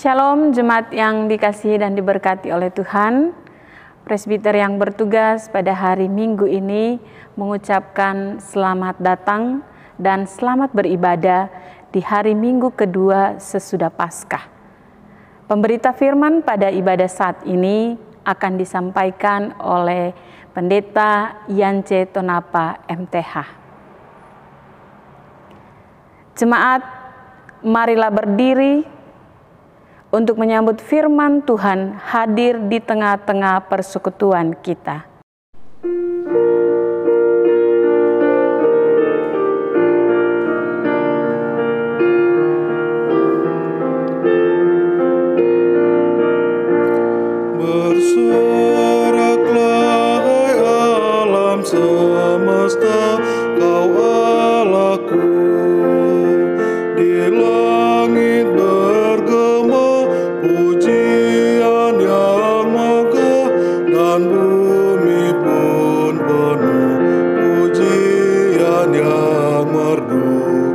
Shalom jemaat yang dikasihi dan diberkati oleh Tuhan. Presbiter yang bertugas pada hari Minggu ini mengucapkan selamat datang dan selamat beribadah di hari Minggu kedua sesudah Paskah. Pemberita firman pada ibadah saat ini akan disampaikan oleh Pendeta Yance Tonapa MTH. Jemaat, marilah berdiri untuk menyambut firman Tuhan hadir di tengah-tengah persekutuan kita. Bersoraklah hai alam semesta, Kau Allahku, di langit bergema pujian yang megah, dan bumi pun penuh pujian yang merdu.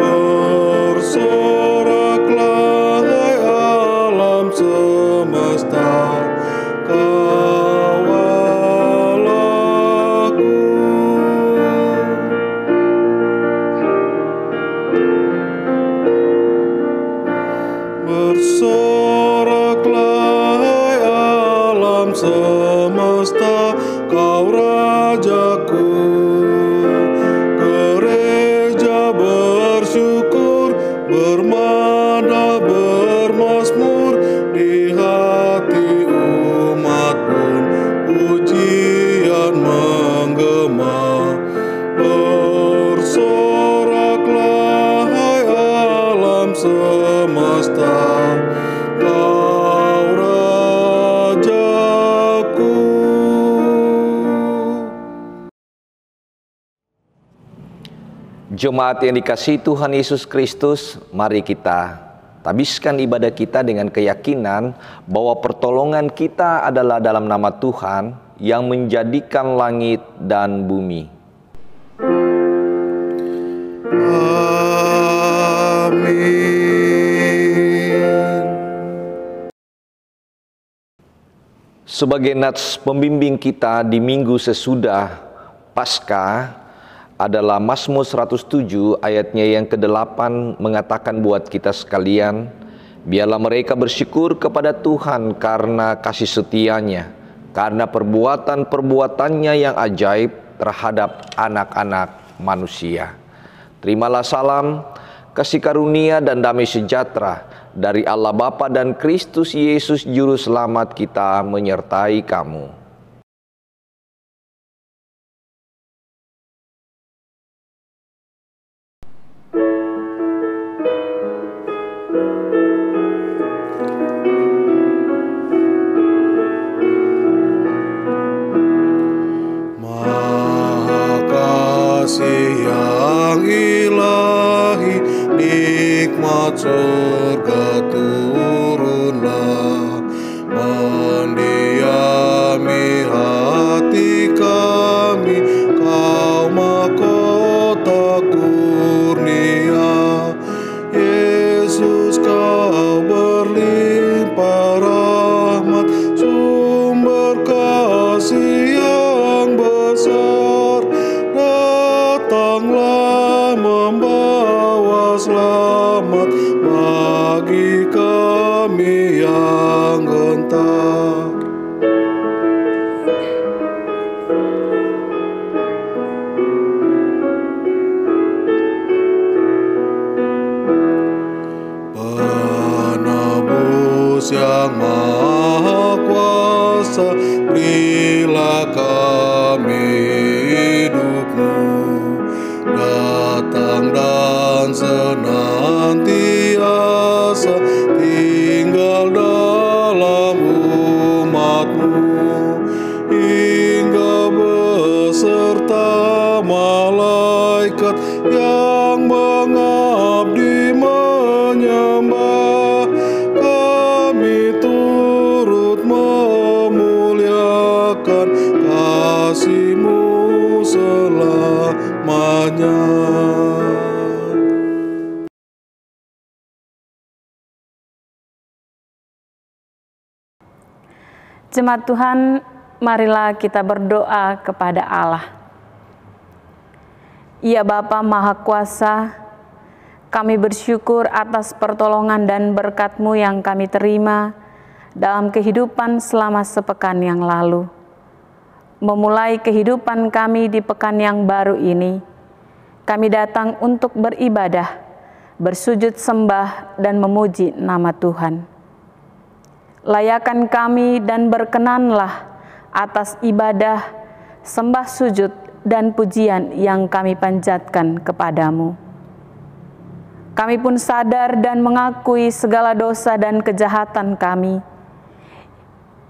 Bersoraklah hai alam semesta, Kau Allahku. Bersoraklah hai alam semesta, Kau Rajaku. Gereja bersyukur, bermadah, bermazmur, di hati umat pun pujian menggema. Bersoraklah hai alam semesta, Kau Rajaku. Jemaat yang dikasihi Tuhan Yesus Kristus, mari kita habiskan ibadah kita dengan keyakinan bahwa pertolongan kita adalah dalam nama Tuhan yang menjadikan langit dan bumi. Amin. Sebagai nats pembimbing kita di minggu sesudah Paskah adalah Mazmur 107 ayatnya yang ke-8 mengatakan buat kita sekalian, biarlah mereka bersyukur kepada Tuhan karena kasih setianya, karena perbuatan-perbuatannya yang ajaib terhadap anak-anak manusia. Terimalah salam, kasih karunia dan damai sejahtera dari Allah Bapa dan Kristus Yesus Juru Selamat kita menyertai kamu. Kasih yang ilahi, nikmat surga turunlah, mendiami hati kami, Kau mahkota kurnia. Yesus, Kau berlimpah rahmat, sumber kasih yang besar. Datanglah membawa selamat bagi kami yang gentar. Penebus yang maha kuasa, berilah kami hidup-Mu, datang dan senantiasa tinggal dalam umat-Mu, hingga beserta malaikat yang mengabdi menyembah, kami turut memuliakan kasih-Mu selamanya. Jemaat Tuhan, marilah kita berdoa kepada Allah. Ya Bapa Maha Kuasa, kami bersyukur atas pertolongan dan berkat-Mu yang kami terima dalam kehidupan selama sepekan yang lalu. Memulai kehidupan kami di pekan yang baru ini, kami datang untuk beribadah, bersujud sembah dan memuji nama Tuhan. Layakan kami dan berkenanlah atas ibadah, sembah sujud, dan pujian yang kami panjatkan kepadamu. Kami pun sadar dan mengakui segala dosa dan kejahatan kami,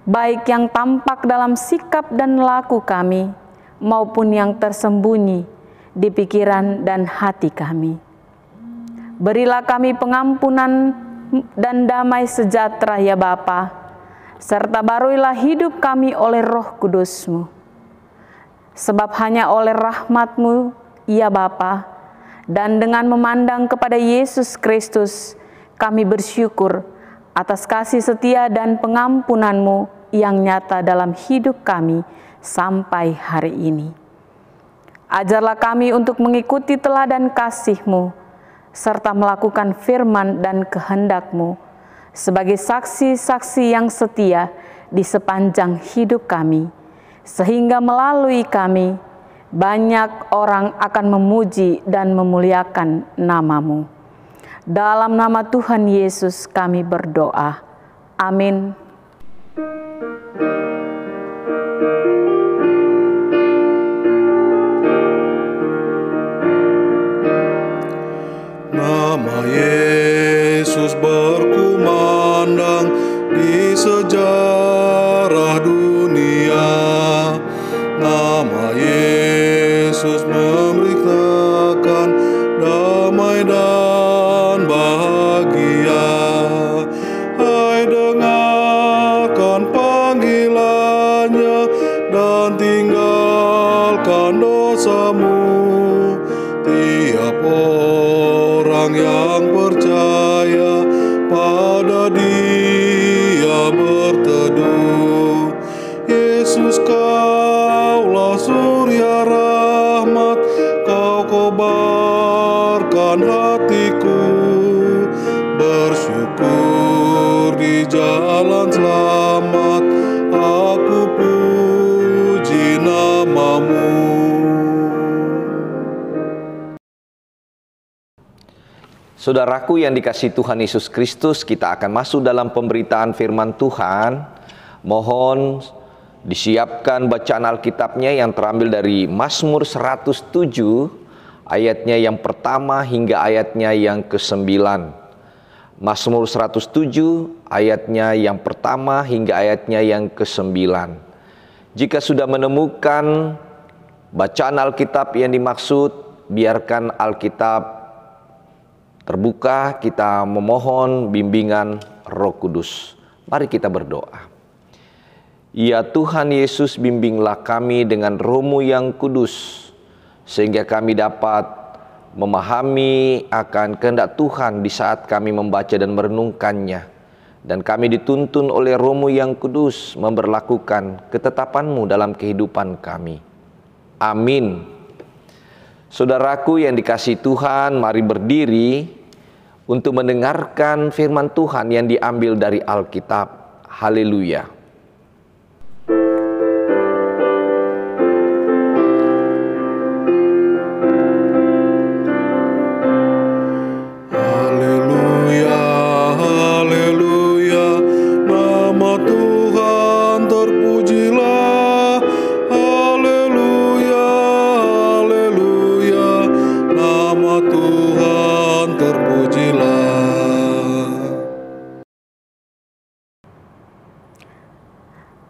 baik yang tampak dalam sikap dan laku kami, maupun yang tersembunyi di pikiran dan hati kami. Berilah kami pengampunan dan damai sejahtera ya Bapa, serta baruilah hidup kami oleh Roh Kudus-Mu. Sebab hanya oleh rahmat-Mu ya Bapa, dan dengan memandang kepada Yesus Kristus, kami bersyukur atas kasih setia dan pengampunan-Mu yang nyata dalam hidup kami sampai hari ini. Ajarlah kami untuk mengikuti teladan kasih-Mu, serta melakukan firman dan kehendak-Mu sebagai saksi-saksi yang setia di sepanjang hidup kami, sehingga melalui kami banyak orang akan memuji dan memuliakan nama-Mu. Dalam nama Tuhan Yesus kami berdoa. Amin. Nama Yesus berkumandang di sejarah dunia. Nama Yesus memberitakan damai dan bahagia. Hai, dengarkan panggilannya dan tinggalkan dosamu. Tiap orang yang percaya pada Dia berteduh. Yesus, Kaulah surya rahmat, Kau kobarkan hatiku. Bersyukur di jalan selamat, aku puji nama-Mu. Saudaraku yang dikasihi Tuhan Yesus Kristus, kita akan masuk dalam pemberitaan firman Tuhan. Mohon disiapkan bacaan Alkitabnya yang terambil dari Mazmur 107, ayatnya yang pertama hingga ayatnya yang ke-9. Mazmur 107, ayatnya yang pertama hingga ayatnya yang ke-9. Jika sudah menemukan bacaan Alkitab yang dimaksud, biarkan Alkitab terbuka, kita memohon bimbingan Roh Kudus. Mari kita berdoa. Ya Tuhan Yesus, bimbinglah kami dengan Roh-Mu yang kudus, sehingga kami dapat memahami akan kehendak Tuhan di saat kami membaca dan merenungkannya. Dan kami dituntun oleh Roh-Mu yang kudus memberlakukan ketetapan-Mu dalam kehidupan kami. Amin. Saudaraku yang dikasihi Tuhan, mari berdiri untuk mendengarkan firman Tuhan yang diambil dari Alkitab. Haleluya. Haleluya, haleluya, nama Tuhan terpujilah. Haleluya, haleluya, nama Tuhan terpujilah.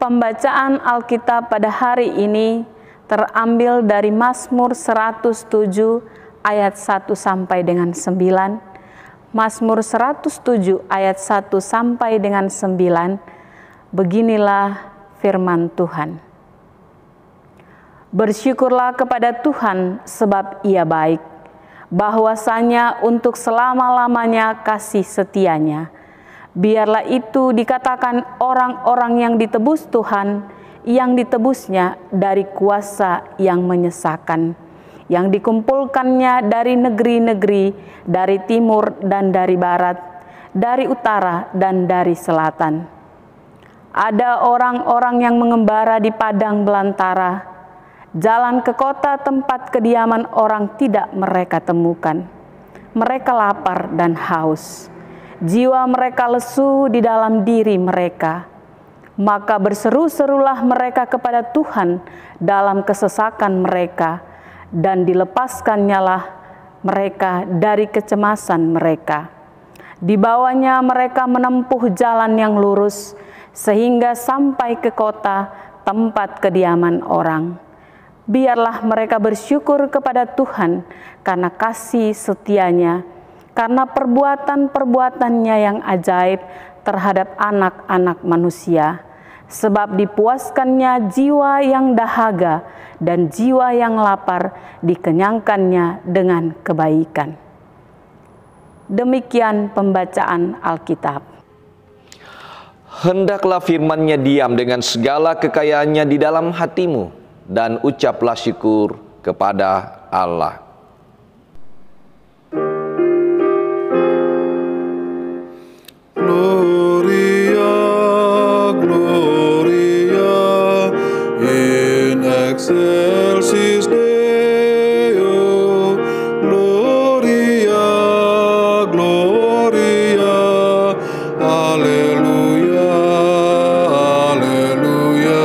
Pembacaan Alkitab pada hari ini terambil dari Mazmur 107 ayat 1 sampai dengan 9. Mazmur 107 ayat 1 sampai dengan 9. Beginilah firman Tuhan. Bersyukurlah kepada Tuhan sebab Ia baik, bahwasanya untuk selama-lamanya kasih setianya. Biarlah itu dikatakan orang-orang yang ditebus Tuhan, yang ditebusnya dari kuasa yang menyesakan, yang dikumpulkannya dari negeri-negeri, dari timur dan dari barat, dari utara dan dari selatan. Ada orang-orang yang mengembara di padang belantara, jalan ke kota tempat kediaman orang tidak mereka temukan. Mereka lapar dan haus, jiwa mereka lesu di dalam diri mereka. Maka berseru-serulah mereka kepada Tuhan dalam kesesakan mereka, dan dilepaskannyalah mereka dari kecemasan mereka. Dibawanya mereka menempuh jalan yang lurus, sehingga sampai ke kota tempat kediaman orang. Biarlah mereka bersyukur kepada Tuhan karena kasih setianya, karena perbuatan-perbuatannya yang ajaib terhadap anak-anak manusia. Sebab dipuaskannya jiwa yang dahaga dan jiwa yang lapar dikenyangkannya dengan kebaikan. Demikian pembacaan Alkitab. Hendaklah firman-Nya diam dengan segala kekayaannya di dalam hatimu, dan ucaplah syukur kepada Allah. Gloria, Gloria, in excelsis Deo. Gloria, Gloria, Alleluia, Alleluia.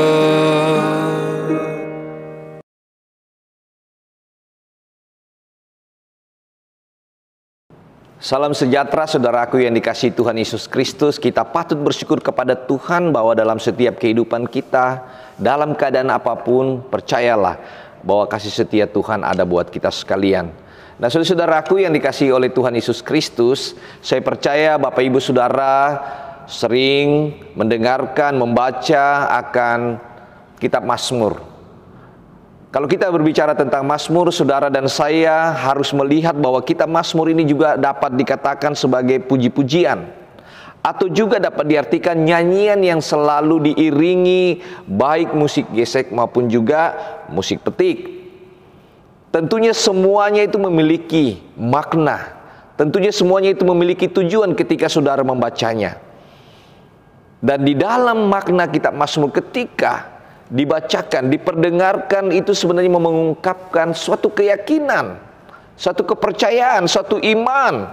Salam sejahtera saudaraku yang dikasihi Tuhan Yesus Kristus. Kita patut bersyukur kepada Tuhan bahwa dalam setiap kehidupan kita, dalam keadaan apapun, percayalah bahwa kasih setia Tuhan ada buat kita sekalian. Nah, saudara-saudaraku yang dikasihi oleh Tuhan Yesus Kristus, saya percaya Bapak Ibu Saudara sering mendengarkan, membaca akan kitab Mazmur. Kalau kita berbicara tentang Mazmur, saudara dan saya harus melihat bahwa kitab Mazmur ini juga dapat dikatakan sebagai puji-pujian, atau juga dapat diartikan nyanyian yang selalu diiringi baik musik gesek maupun juga musik petik. Tentunya semuanya itu memiliki makna, tentunya semuanya itu memiliki tujuan ketika saudara membacanya. Dan di dalam makna kitab Mazmur ketika dibacakan, diperdengarkan, itu sebenarnya mengungkapkan suatu keyakinan, suatu kepercayaan, suatu iman,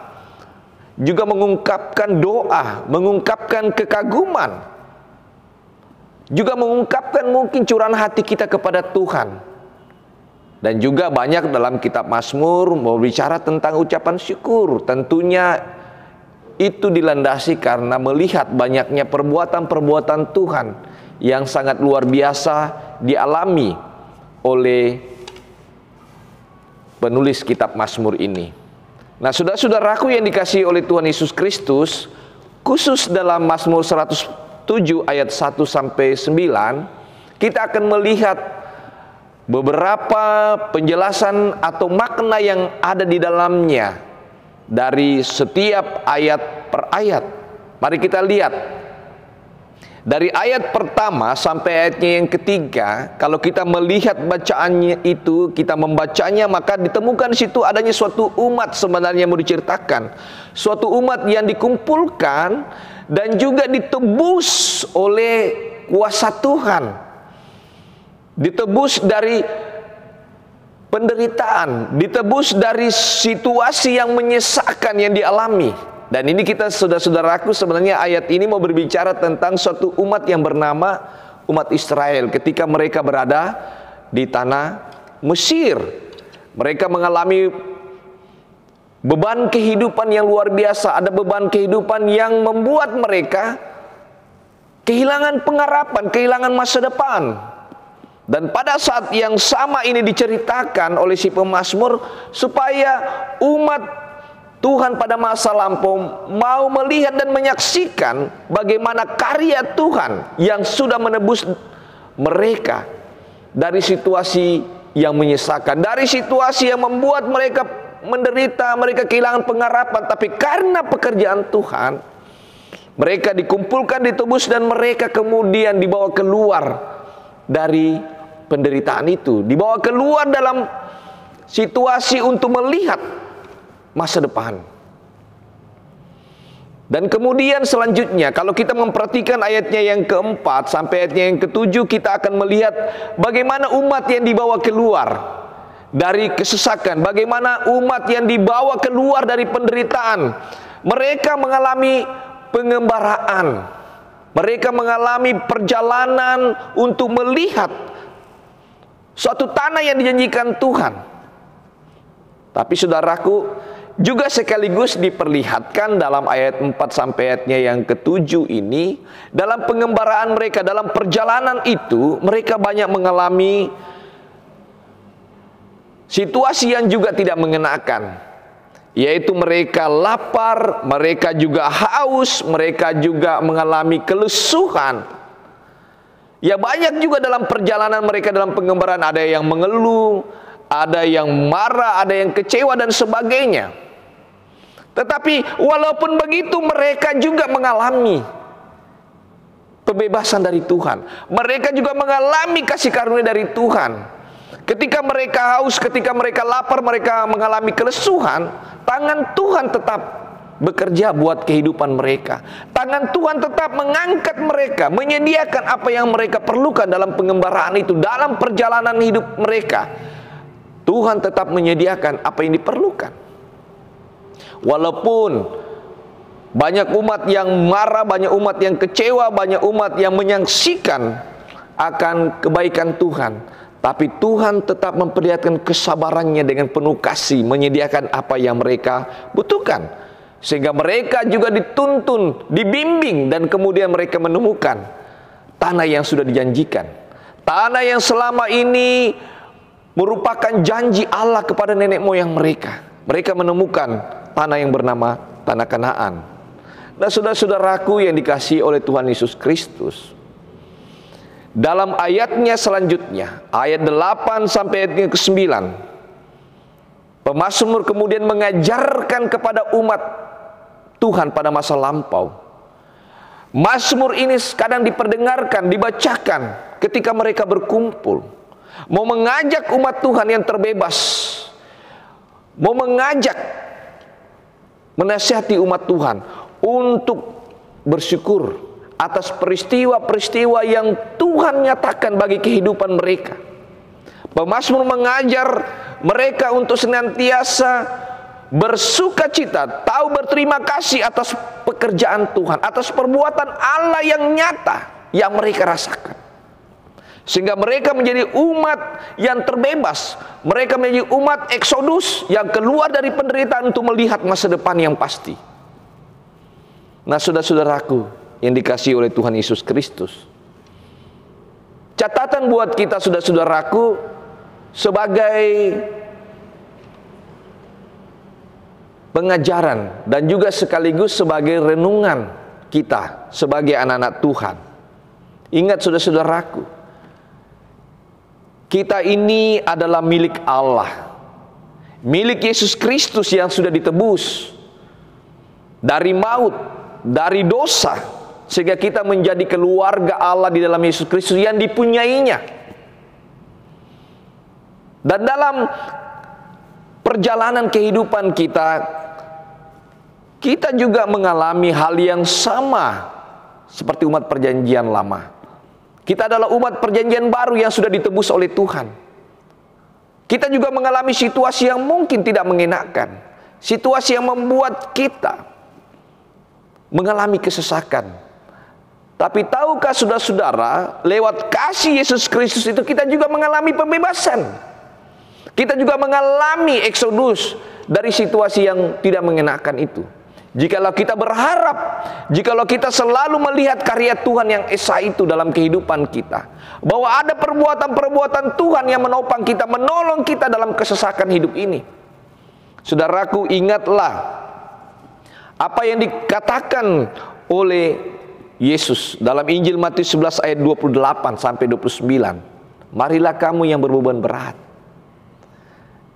juga mengungkapkan doa, mengungkapkan kekaguman, juga mengungkapkan mungkin curahan hati kita kepada Tuhan. Dan juga banyak dalam kitab Mazmur berbicara tentang ucapan syukur. Tentunya itu dilandasi karena melihat banyaknya perbuatan-perbuatan Tuhan yang sangat luar biasa dialami oleh penulis kitab Mazmur ini. Nah, saudara-saudaraku yang dikasihi oleh Tuhan Yesus Kristus, khusus dalam Mazmur 107 ayat 1 sampai 9, kita akan melihat beberapa penjelasan atau makna yang ada di dalamnya dari setiap ayat per ayat. Mari kita lihat. Dari ayat pertama sampai ayatnya yang ketiga, kalau kita melihat bacaannya itu, kita membacanya, maka ditemukan di situ adanya suatu umat sebenarnya mau diceritakan. Suatu umat yang dikumpulkan dan juga ditebus oleh kuasa Tuhan. Ditebus dari penderitaan, ditebus dari situasi yang menyesakkan yang dialami. Dan ini kita, saudara-saudaraku, sebenarnya ayat ini mau berbicara tentang suatu umat yang bernama umat Israel ketika mereka berada di tanah Mesir. Mereka mengalami beban kehidupan yang luar biasa. Ada beban kehidupan yang membuat mereka kehilangan pengharapan, kehilangan masa depan. Dan pada saat yang sama ini diceritakan oleh si pemazmur supaya umat Tuhan pada masa lampau mau melihat dan menyaksikan bagaimana karya Tuhan yang sudah menebus mereka dari situasi yang menyesakan, dari situasi yang membuat mereka menderita, mereka kehilangan pengharapan. Tapi karena pekerjaan Tuhan, Mereka dikumpulkan, ditebus, dan mereka kemudian dibawa keluar dari penderitaan itu, dibawa keluar dalam situasi untuk melihat masa depan. Dan kemudian selanjutnya, kalau kita memperhatikan ayatnya yang keempat sampai ayatnya yang ketujuh, kita akan melihat bagaimana umat yang dibawa keluar dari kesesakan, bagaimana umat yang dibawa keluar dari penderitaan. Mereka mengalami pengembaraan, mereka mengalami perjalanan untuk melihat suatu tanah yang dijanjikan Tuhan. Tapi saudaraku, juga sekaligus diperlihatkan dalam ayat 4 sampai ayatnya yang ketujuh ini, dalam pengembaraan mereka, dalam perjalanan itu, mereka banyak mengalami situasi yang juga tidak mengenakan, yaitu mereka lapar, mereka juga haus, mereka juga mengalami kelesuhan. Ya, banyak juga dalam perjalanan mereka dalam pengembaraan, ada yang mengeluh, ada yang marah, ada yang kecewa dan sebagainya. Tetapi walaupun begitu, mereka juga mengalami pembebasan dari Tuhan. Mereka juga mengalami kasih karunia dari Tuhan. Ketika mereka haus, ketika mereka lapar, mereka mengalami kelesuhan, tangan Tuhan tetap bekerja buat kehidupan mereka. Tangan Tuhan tetap mengangkat mereka, menyediakan apa yang mereka perlukan dalam pengembaraan itu, dalam perjalanan hidup mereka. Tuhan tetap menyediakan apa yang diperlukan. Walaupun banyak umat yang marah, banyak umat yang kecewa, banyak umat yang menyaksikan akan kebaikan Tuhan, tapi Tuhan tetap memperlihatkan kesabarannya dengan penuh kasih, menyediakan apa yang mereka butuhkan, sehingga mereka juga dituntun, dibimbing, dan kemudian mereka menemukan tanah yang sudah dijanjikan, tanah yang selama ini merupakan janji Allah kepada nenek moyang mereka. Mereka menemukan tanah yang bernama tanah Kanaan. Nah, saudara-saudaraku yang dikasihi oleh Tuhan Yesus Kristus, dalam ayatnya selanjutnya, ayat 8 sampai ayat ke-9, pemazmur kemudian mengajarkan kepada umat Tuhan pada masa lampau. Mazmur ini kadang diperdengarkan, dibacakan ketika mereka berkumpul, mau mengajak umat Tuhan yang terbebas, mau mengajak, menasihati umat Tuhan untuk bersyukur atas peristiwa-peristiwa yang Tuhan nyatakan bagi kehidupan mereka. Pemazmur mengajar mereka untuk senantiasa bersuka cita, tahu berterima kasih atas pekerjaan Tuhan, atas perbuatan Allah yang nyata yang mereka rasakan. Sehingga mereka menjadi umat yang terbebas. Mereka menjadi umat eksodus yang keluar dari penderitaan untuk melihat masa depan yang pasti. Nah, saudara-saudaraku yang dikasihi oleh Tuhan Yesus Kristus, catatan buat kita, saudara-saudaraku, sebagai pengajaran dan juga sekaligus sebagai renungan kita sebagai anak-anak Tuhan. Ingat, saudara-saudaraku, kita ini adalah milik Allah, milik Yesus Kristus yang sudah ditebus dari maut, dari dosa, sehingga kita menjadi keluarga Allah di dalam Yesus Kristus yang dipunyainya. Dan dalam perjalanan kehidupan kita, kita juga mengalami hal yang sama seperti umat perjanjian lama. Kita adalah umat perjanjian baru yang sudah ditebus oleh Tuhan. Kita juga mengalami situasi yang mungkin tidak mengenakan, situasi yang membuat kita mengalami kesesakan. Tapi tahukah saudara-saudara, lewat kasih Yesus Kristus itu kita juga mengalami pembebasan. Kita juga mengalami eksodus dari situasi yang tidak mengenakan itu. Jikalau kita berharap, jikalau kita selalu melihat karya Tuhan yang esa itu dalam kehidupan kita, bahwa ada perbuatan-perbuatan Tuhan yang menopang kita, menolong kita dalam kesesakan hidup ini. Saudaraku, ingatlah apa yang dikatakan oleh Yesus dalam Injil Matius 11 ayat 28 sampai 29. Marilah kamu yang berbeban berat,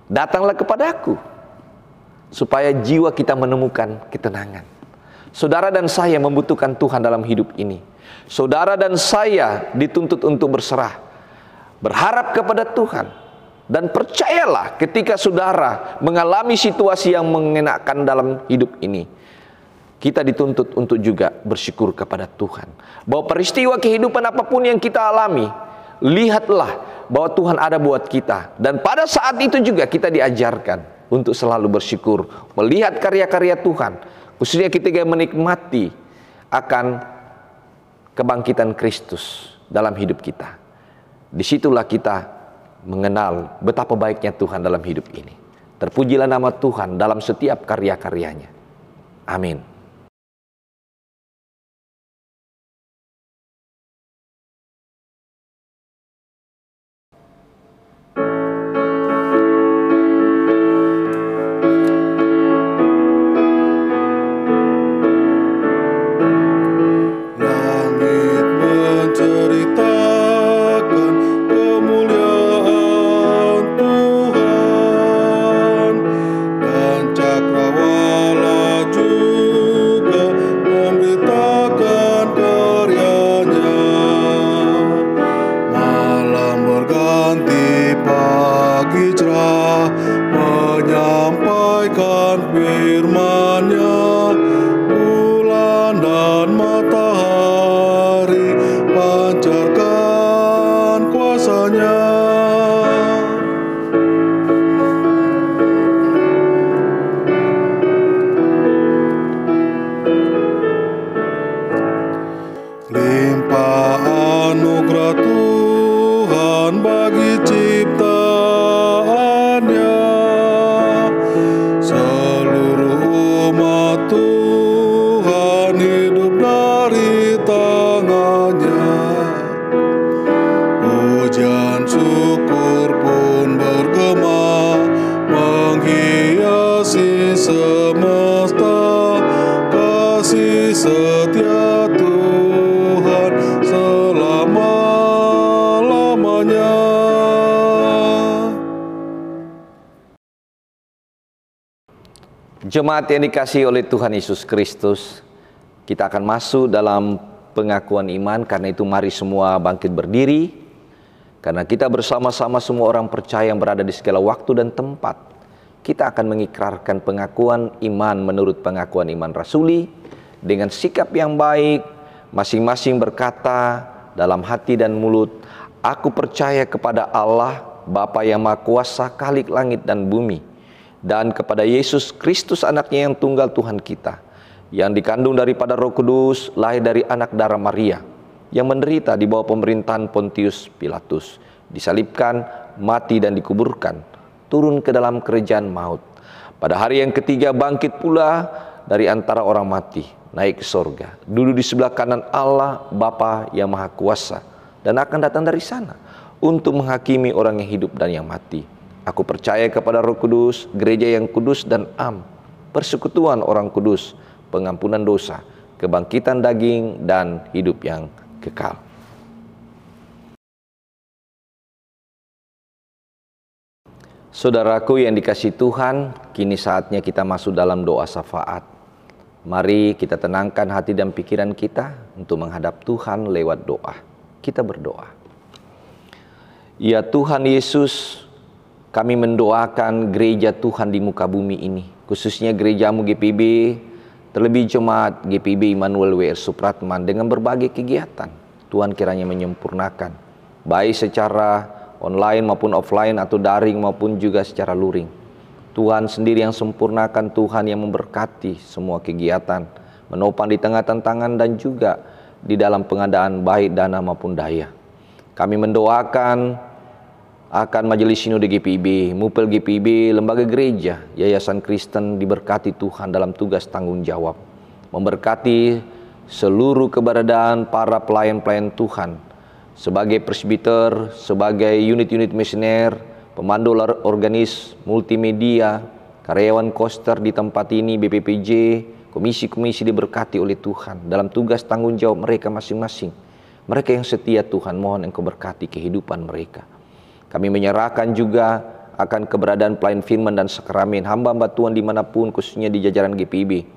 datanglah kepadaku, supaya jiwa kita menemukan ketenangan, Saudara dan saya membutuhkan Tuhan dalam hidup ini. Saudara dan saya dituntut untuk berserah, berharap kepada Tuhan. Dan percayalah, ketika saudara mengalami situasi yang mengenakan dalam hidup ini, kita dituntut untuk juga bersyukur kepada Tuhan. Bahwa peristiwa kehidupan apapun yang kita alami, lihatlah bahwa Tuhan ada buat kita. Dan pada saat itu juga kita diajarkan untuk selalu bersyukur, melihat karya-karya Tuhan, khususnya ketika menikmati akan kebangkitan Kristus dalam hidup kita. Disitulah kita mengenal betapa baiknya Tuhan dalam hidup ini. Terpujilah nama Tuhan dalam setiap karya-karyanya. Amin. Langit menceritakan kemuliaan Tuhan, dan cakrawala juga memberitakan karyanya. Malam berganti pagi cerah, menyampaikan firman-Nya. Bulan dan matahari pancarkan kuasa-Nya. Limpah anugerah Tuhan bagi ciptaannya. Seluruh umat Tuhan hidup dari tangannya. Pujian syukur pun bergema menghiasi semesta. Kasih setia Tuhan selama-lamanya. Jemaat yang dikasihi oleh Tuhan Yesus Kristus, kita akan masuk dalam pengakuan iman. Karena itu mari semua bangkit berdiri, karena kita bersama-sama semua orang percaya yang berada di segala waktu dan tempat, kita akan mengikrarkan pengakuan iman menurut pengakuan iman rasuli dengan sikap yang baik. Masing-masing berkata dalam hati dan mulut, aku percaya kepada Allah Bapa yang Maha Kuasa, Khalik langit dan bumi, dan kepada Yesus Kristus anaknya yang tunggal Tuhan kita, yang dikandung daripada Roh Kudus, lahir dari anak darah Maria, yang menderita di bawah pemerintahan Pontius Pilatus, disalibkan, mati dan dikuburkan, turun ke dalam kerajaan maut. Pada hari yang ketiga bangkit pula dari antara orang mati, naik ke sorga, duduk di sebelah kanan Allah Bapa yang Maha Kuasa, dan akan datang dari sana untuk menghakimi orang yang hidup dan yang mati. Aku percaya kepada Roh Kudus, gereja yang kudus dan am, persekutuan orang kudus, pengampunan dosa, kebangkitan daging, dan hidup yang kekal. Saudaraku yang dikasihi Tuhan, kini saatnya kita masuk dalam doa syafaat. Mari kita tenangkan hati dan pikiran kita untuk menghadap Tuhan lewat doa. Kita berdoa. Ya Tuhan Yesus, kami mendoakan gereja Tuhan di muka bumi ini, khususnya gerejamu GPB, terlebih jemaat GPB Immanuel WR Supratman dengan berbagai kegiatan. Tuhan kiranya menyempurnakan, baik secara online maupun offline atau daring maupun juga secara luring. Tuhan sendiri yang sempurnakan, Tuhan yang memberkati semua kegiatan, menopang di tengah tantangan dan juga di dalam pengadaan baik dana maupun daya. Kami mendoakan akan Majelis Sinode GPIB, Mupel GPIB, lembaga gereja, Yayasan Kristen diberkati Tuhan dalam tugas tanggung jawab, memberkati seluruh keberadaan para pelayan-pelayan Tuhan, sebagai presbiter, sebagai unit-unit misioner, pemandu organis, multimedia, karyawan koster di tempat ini, BPPJ, komisi-komisi diberkati oleh Tuhan dalam tugas tanggung jawab mereka masing-masing. Mereka yang setia Tuhan, mohon Engkau berkati kehidupan mereka. Kami menyerahkan juga akan keberadaan pelayan firman dan sakramen, hamba-hamba Tuhan dimanapun, khususnya di jajaran GPIB.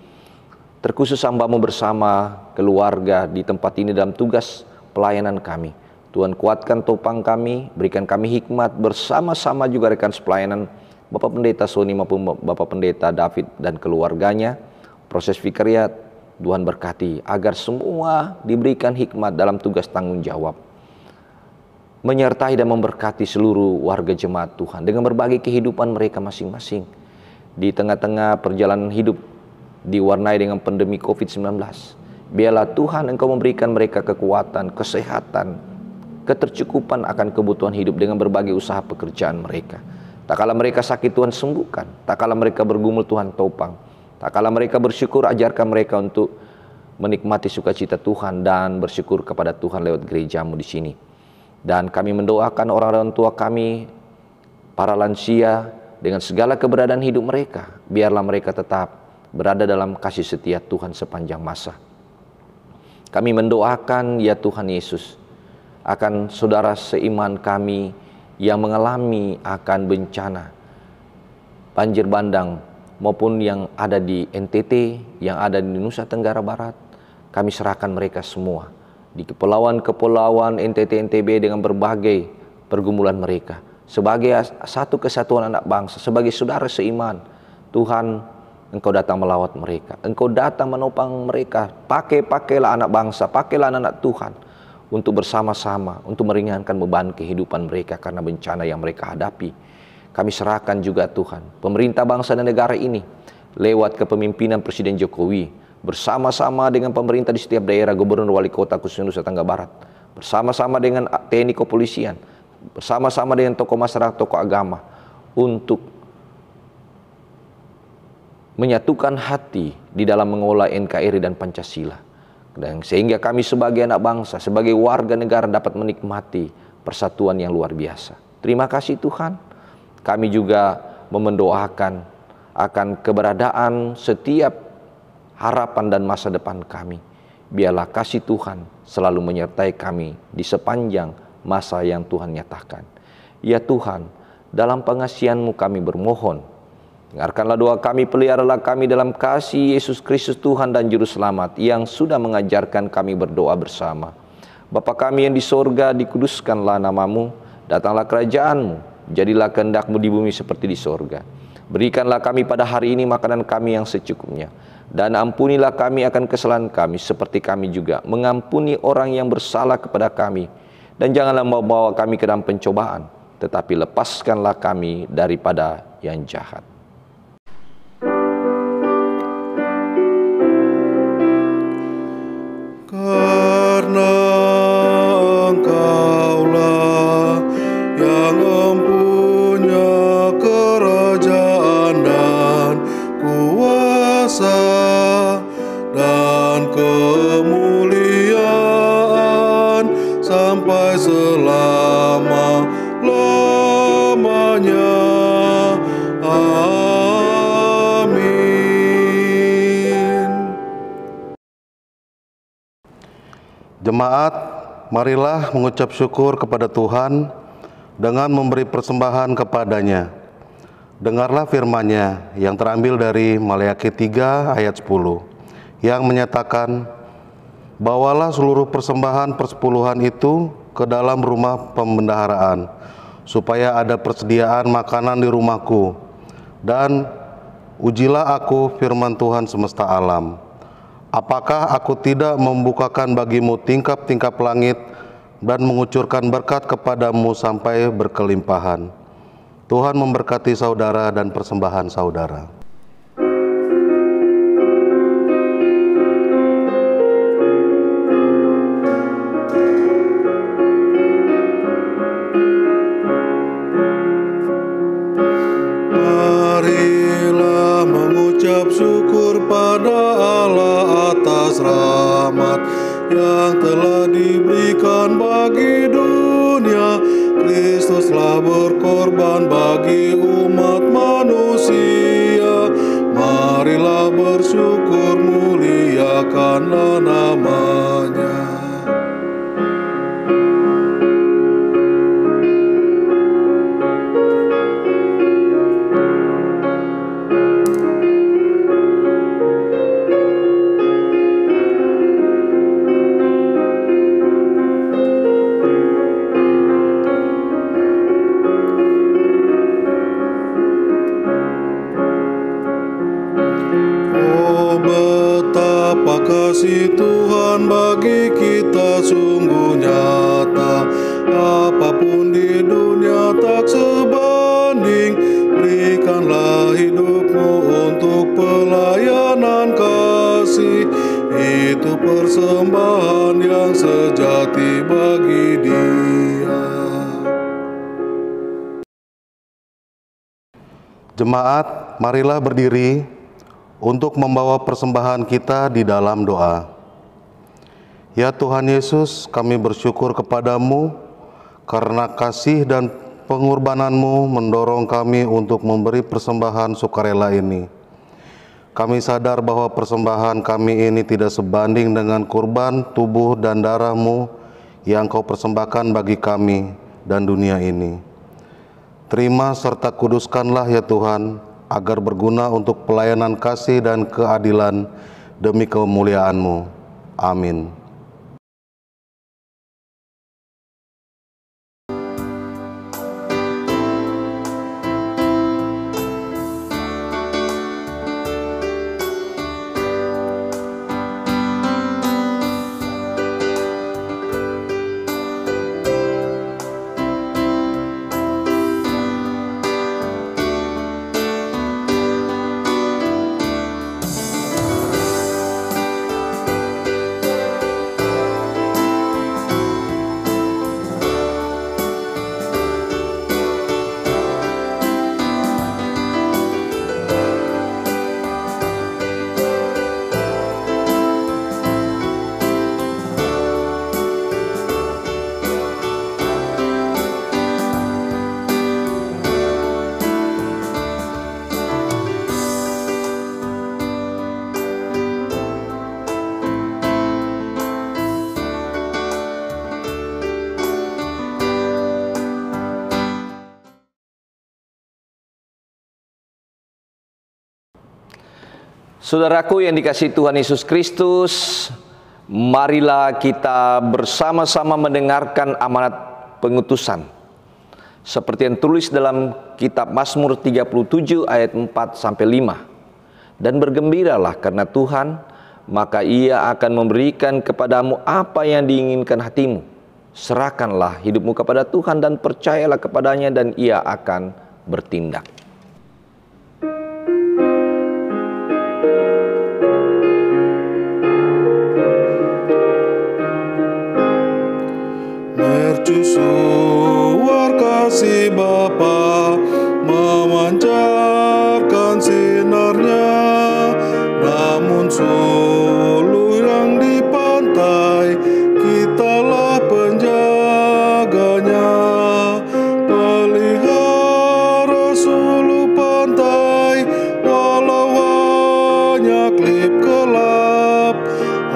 Terkhusus hamba-Mu bersama keluarga di tempat ini dalam tugas pelayanan kami. Tuhan, kuatkan topang kami, berikan kami hikmat bersama-sama juga rekan sepelayanan Bapak Pendeta Sony maupun Bapak Pendeta David dan keluarganya. Proses vikariat, Tuhan berkati agar semua diberikan hikmat dalam tugas tanggung jawab. Menyertai dan memberkati seluruh warga jemaat Tuhan dengan berbagai kehidupan mereka masing-masing. Di tengah-tengah perjalanan hidup diwarnai dengan pandemi COVID-19. Biarlah Tuhan Engkau memberikan mereka kekuatan, kesehatan, ketercukupan akan kebutuhan hidup dengan berbagai usaha pekerjaan mereka. Tak kala mereka sakit, Tuhan sembuhkan. Tak kala mereka bergumul, Tuhan topang. Tak kala mereka bersyukur, ajarkan mereka untuk menikmati sukacita Tuhan dan bersyukur kepada Tuhan lewat gereja-Mu di sini. Dan kami mendoakan orang-orang tua kami, para lansia, dengan segala keberadaan hidup mereka. Biarlah mereka tetap berada dalam kasih setia Tuhan sepanjang masa. Kami mendoakan ya Tuhan Yesus, akan saudara seiman kami yang mengalami akan bencana banjir bandang maupun yang ada di NTT, yang ada di Nusa Tenggara Barat. Kami serahkan mereka semua di kepulauan-kepulauan NTT, NTB dengan berbagai pergumulan mereka. Sebagai satu kesatuan anak bangsa, sebagai saudara seiman, Tuhan, Engkau datang melawat mereka. Engkau datang menopang mereka. Pakailah anak bangsa, pakailah anak-anak Tuhan untuk bersama-sama, untuk meringankan beban kehidupan mereka karena bencana yang mereka hadapi. Kami serahkan juga Tuhan, pemerintah bangsa dan negara ini, lewat kepemimpinan Presiden Jokowi, bersama-sama dengan pemerintah di setiap daerah, gubernur, wali kota khususnya Nusa Tenggara Barat, bersama-sama dengan TNI Kepolisian, bersama-sama dengan tokoh masyarakat, tokoh agama, untuk menyatukan hati di dalam mengolah NKRI dan Pancasila. Dan sehingga kami sebagai anak bangsa, sebagai warga negara dapat menikmati persatuan yang luar biasa. Terima kasih Tuhan. Kami juga mendoakan akan keberadaan setiap harapan dan masa depan kami. Biarlah kasih Tuhan selalu menyertai kami di sepanjang masa yang Tuhan nyatakan. Ya Tuhan, dalam pengasihan-Mu kami bermohon, dengarkanlah doa kami, peliharalah kami dalam kasih Yesus Kristus Tuhan dan Juru Selamat yang sudah mengajarkan kami berdoa bersama. Bapa kami yang di sorga, dikuduskanlah nama-Mu, datanglah kerajaan-Mu, jadilah kehendak-Mu di bumi seperti di sorga. Berikanlah kami pada hari ini makanan kami yang secukupnya, dan ampunilah kami akan kesalahan kami, seperti kami juga mengampuni orang yang bersalah kepada kami. Dan janganlah membawa kami ke dalam pencobaan, tetapi lepaskanlah kami daripada yang jahat. Karena Engkaulah yang mempunyai kerajaan dan kuasa dan kemuliaan sampai selama-lamanya. Jemaat, marilah mengucap syukur kepada Tuhan dengan memberi persembahan kepadanya. Dengarlah firman-Nya yang terambil dari Maleakhi 3 ayat 10 yang menyatakan, bawalah seluruh persembahan persepuluhan itu ke dalam rumah pembendaharaan, supaya ada persediaan makanan di rumahku, dan ujilah aku firman Tuhan semesta alam. Apakah aku tidak membukakan bagimu tingkap-tingkap langit dan mengucurkan berkat kepadamu sampai berkelimpahan? Tuhan memberkati saudara dan persembahan saudara. Marilah mengucap syukur pada Allah atas rahmat yang telah diberikan bagi dunia. Kristuslah berkorban bagi umat manusia. Marilah bersyukur, muliakanlah nama-Nya. Jemaat, marilah berdiri untuk membawa persembahan kita di dalam doa. Ya Tuhan Yesus, kami bersyukur kepadamu karena kasih dan pengorbananmu mendorong kami untuk memberi persembahan sukarela ini. Kami sadar bahwa persembahan kami ini tidak sebanding dengan kurban tubuh dan darah-Mu yang Kau persembahkan bagi kami dan dunia ini. Terima serta kuduskanlah ya Tuhan, agar berguna untuk pelayanan kasih dan keadilan demi kemuliaan-Mu. Amin. Saudaraku yang dikasihi Tuhan Yesus Kristus, marilah kita bersama-sama mendengarkan amanat pengutusan. Seperti yang tulis dalam kitab Mazmur 37 ayat 4-5. Dan bergembiralah karena Tuhan, maka Ia akan memberikan kepadamu apa yang diinginkan hatimu. Serahkanlah hidupmu kepada Tuhan dan percayalah kepadanya dan Ia akan bertindak. Mercusuar kasih Bapa memancarkan sinarnya, namun suluh yang di pantai kitalah penjaganya. Pelihara suluh pantai walau hanya klip gelap,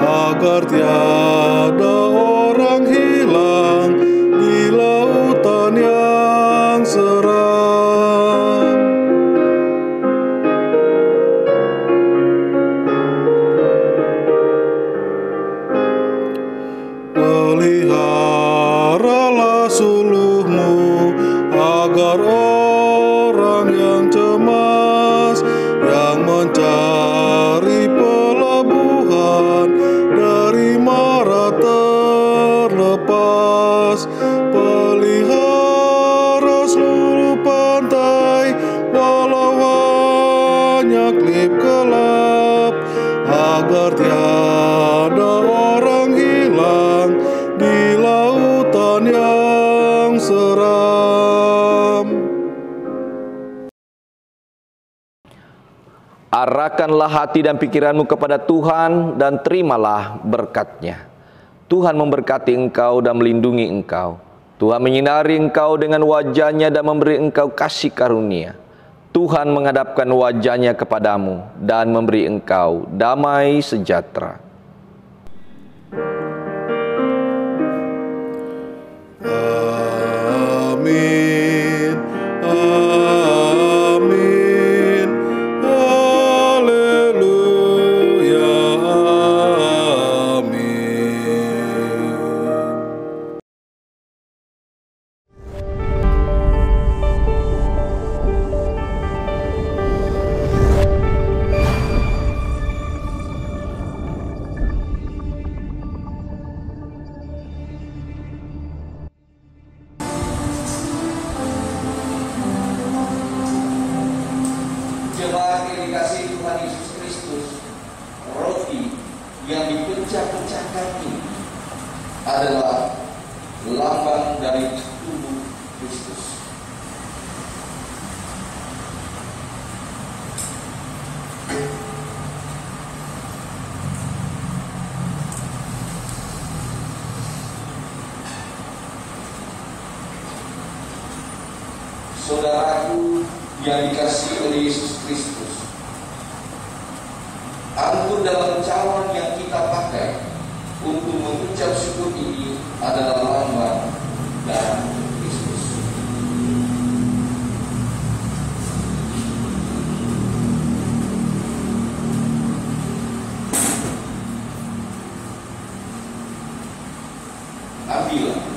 agar tiada orang hilang di lautan yang seram. Peliharalah suluhmu agar orang yang cemas, yang mencari pelabuhan dari mara terlepas. Pelihara seluruh pantai walau hanya klip gelap, agar tiada orang hilang di lautan yang seram. Arahkanlah hati dan pikiranmu kepada Tuhan dan terimalah berkat-Nya. Tuhan memberkati engkau dan melindungi engkau. Tuhan menyinari engkau dengan wajah-Nya dan memberi engkau kasih karunia. Tuhan menghadapkan wajah-Nya kepadamu dan memberi engkau damai sejahtera. Amin. Amin. Haleluya. Amin. Jemaat yang dikasihi Tuhan Yesus Kristus, roti yang dipecah-pecahkan ini adalah lambang dari tubuh Kristus. saudaraku yang dikasihi oleh Yesus Kristus, anggur dalam cawan yang kita pakai untuk mengucap syukur ini adalah lambang darah Kristus. Ambillah.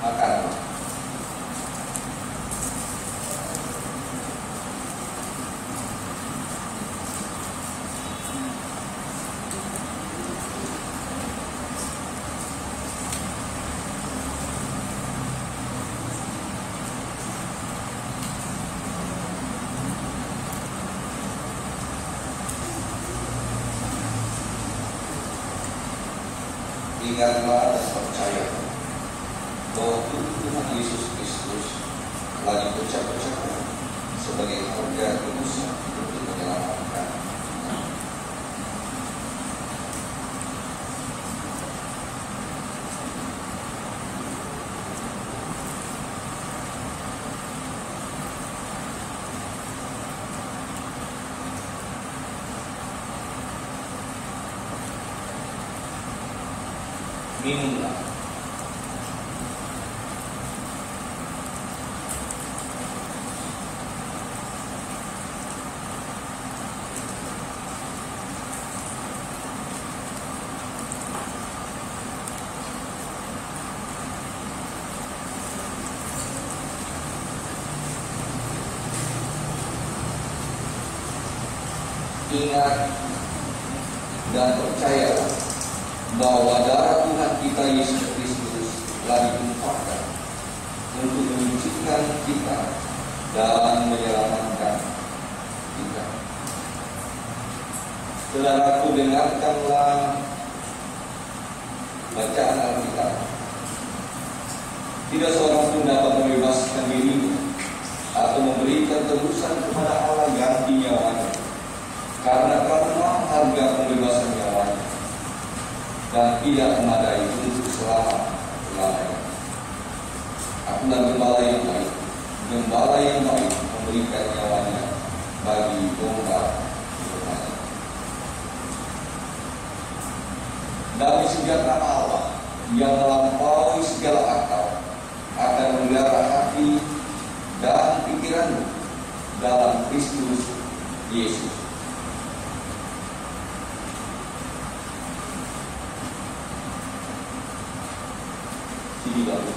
Makan. Ingatlah dan percaya bahwa Tuhan Yesus Kristus telah dipecah-pecahkan sebagai harga tebusan untuk menyelamatkan. Minumlah. Ingat dan percayalah bahwa darah Tuhan kita Yesus Kristus telah ditumpahkan untuk menyucikan kita dan menyelamatkan kita. Saudaraku, dengarkanlah bacaan Alkitab. Tidak seorang pun dapat membebaskan dirinya atau memberikan tebusan kepada Allah ganti nyawanya, karena harga pembebasan nyawanya dan tidak memadai untuk selama-lamanya. Akulah gembala yang baik. Gembala yang baik memberikan nyawanya bagi domba. Damai sejahtera Allah yang melampaui segala akal akan memelihara hati dan pikiranmu dalam Kristus Yesus. Sini baru.